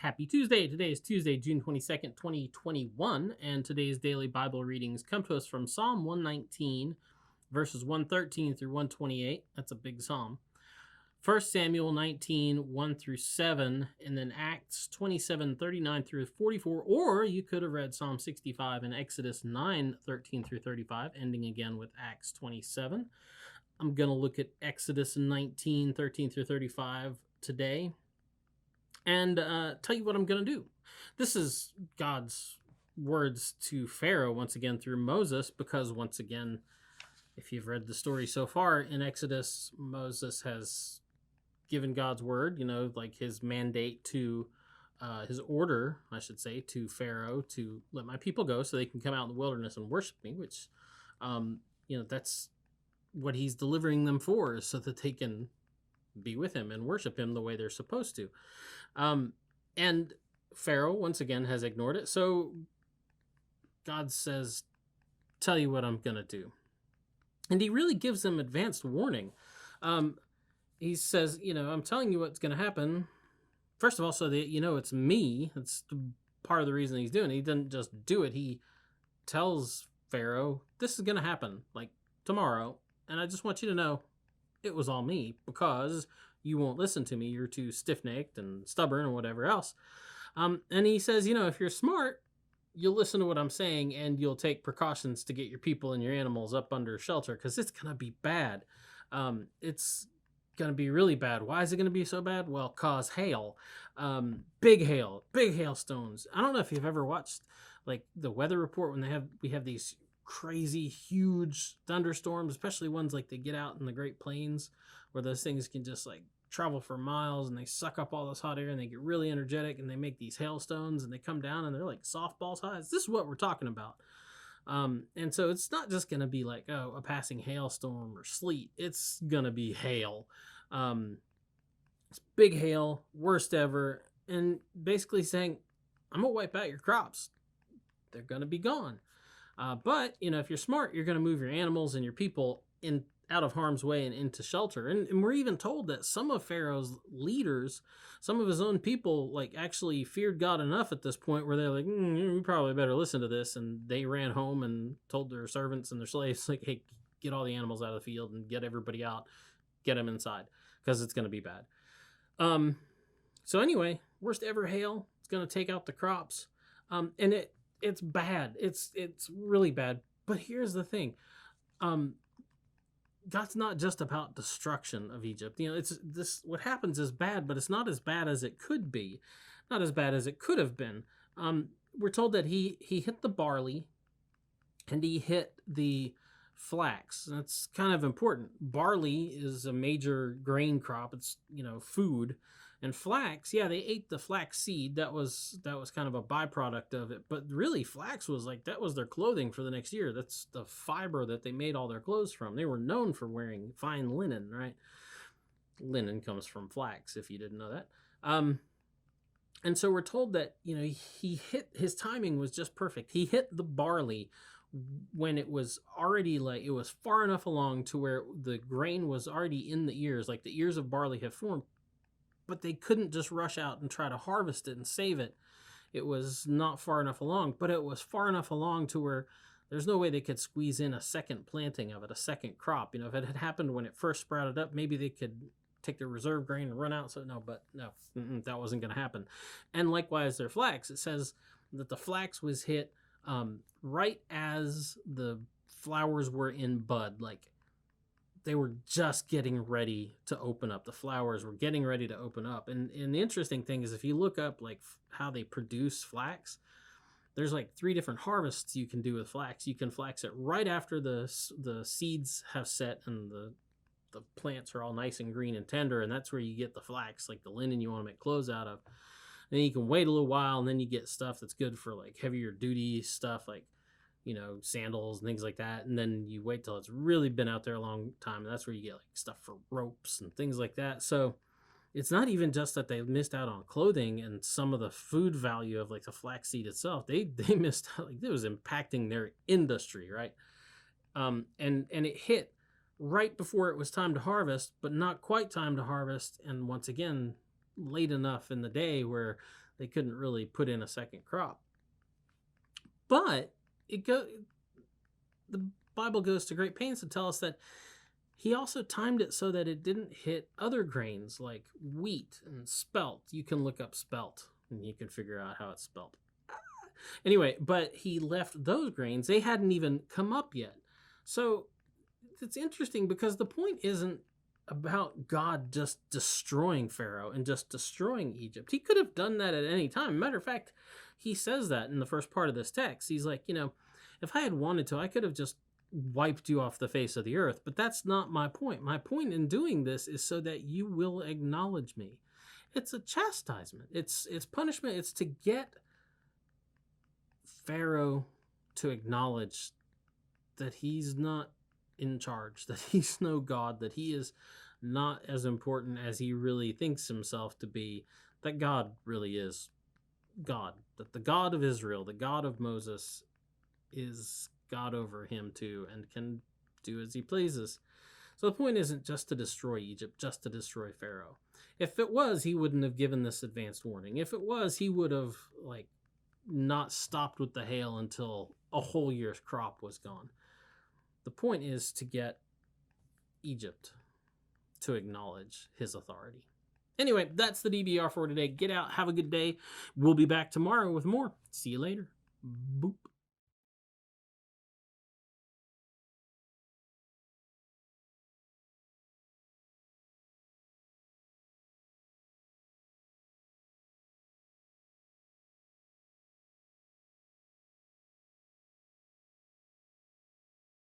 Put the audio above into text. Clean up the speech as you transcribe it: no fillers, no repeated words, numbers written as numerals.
Happy Tuesday. Today is Tuesday, June 22nd, 2021, and today's daily Bible readings come to us from Psalm 119, verses 113 through 128. That's a big psalm. 1 Samuel 19, 1 through 7, and then Acts 27, 39 through 44, or you could have read Psalm 65 and Exodus 9, 13 through 35, ending again with Acts 27. I'm going to look at Exodus 19, 13 through 35 today, and tell you what I'm going to do. This is God's words to Pharaoh once again through Moses, because once again, if you've read the story so far in Exodus, Moses has given God's word, like his mandate to, his order, I should say, to Pharaoh to let my people go so they can come out in the wilderness and worship me, which, that's what he's delivering them for, is so that they can be with him and worship him the way they're supposed to. And Pharaoh, once again, has ignored it. So God says, tell you what I'm going to do. And he really gives them advanced warning. He says, I'm telling you what's going to happen. First of all, so that it's me. That's part of the reason he's doing it. He doesn't just do it. He tells Pharaoh, this is going to happen, like tomorrow. And I just want you to know it was all me, because you won't listen to me. You're too stiff-necked and stubborn and whatever else. And he says, if you're smart, you'll listen to what I'm saying and you'll take precautions to get your people and your animals up under shelter, because it's going to be bad. It's going to be really bad. Why is it going to be so bad? Well, cause hail, big hailstones. I don't know if you've ever watched like the weather report when we have these crazy huge thunderstorms, especially ones like they get out in the Great Plains, where those things can just like travel for miles and they suck up all this hot air and they get really energetic and they make these hailstones and they come down and they're like softball size. This is what we're talking about. And so it's not just going to be like, a passing hailstorm or sleet. It's going to be hail. It's big hail, worst ever. And basically saying, I'm going to wipe out your crops. They're going to be gone. But, if you're smart, you're going to move your animals and your people out of harm's way and into shelter. And we're even told that some of Pharaoh's leaders, some of his own people, like actually feared God enough at this point where they're like, we probably better listen to this. And they ran home and told their servants and their slaves, like, hey, get all the animals out of the field and get everybody out, get them inside, because it's going to be bad. So anyway, worst ever hail. It's going to take out the crops. And it's bad. It's really bad. But here's the thing. God's not just about destruction of Egypt. What happens is bad, but it's not as bad as it could be. Not as bad as it could have been. We're told that he hit the barley and he hit the flax. That's kind of important. Barley is a major grain crop. It's, food. And flax, yeah, they ate the flax seed. That was kind of a byproduct of it. But really, flax was that was their clothing for the next year. That's the fiber that they made all their clothes from. They were known for wearing fine linen, right? Linen comes from flax, if you didn't know that. And so we're told that, his timing was just perfect. He hit the barley when it was already it was far enough along to where the grain was already in the ears, like the ears of barley have formed. But they couldn't just rush out and try to harvest it and save it. It was not far enough along, but it was far enough along to where there's no way they could squeeze in a second planting of it, a second crop. If it had happened when it first sprouted up, maybe they could take their reserve grain and run out. So no, that wasn't going to happen. And likewise, their flax. It says that the flax was hit right as the flowers were in bud, they were just getting ready to open up. The flowers were getting ready to open up. And the interesting thing is, if you look up how they produce flax, there's 3 different harvests you can do with flax. You can flax it right after the seeds have set and the plants are all nice and green and tender, and that's where you get the flax, like the linen you want to make clothes out of. Then you can wait a little while, and then you get stuff that's good for heavier duty stuff, sandals and things like that. And then you wait till it's really been out there a long time, and that's where you get stuff for ropes and things like that. So it's not even just that they missed out on clothing and some of the food value of the flaxseed itself. They missed out, it was impacting their industry, right? And it hit right before it was time to harvest, but not quite time to harvest. And once again, late enough in the day where they couldn't really put in a second crop. But the Bible goes to great pains to tell us that he also timed it so that it didn't hit other grains like wheat and spelt. You can look up spelt and you can figure out how it's spelt. Anyway, but he left those grains. They hadn't even come up yet. So it's interesting because the point isn't about God just destroying Pharaoh and just destroying Egypt. He could have done that at any time. Matter of fact, he says that in the first part of this text. He's like, if I had wanted to, I could have just wiped you off the face of the earth. But that's not my point. My point in doing this is so that you will acknowledge me. It's a chastisement. It's punishment. It's to get Pharaoh to acknowledge that he's not in charge, that he's no God, that he is not as important as he really thinks himself to be, that God really is God, that the God of Israel, the God of Moses, is God over him too and can do as he pleases. So the point isn't just to destroy Egypt, just to destroy Pharaoh. If it was, he wouldn't have given this advanced warning. If it was, he would have not stopped with the hail until a whole year's crop was gone. The point is to get Egypt to acknowledge his authority. Anyway, that's the DBR for today. Get out, have a good day. We'll be back tomorrow with more. See you later. Boop.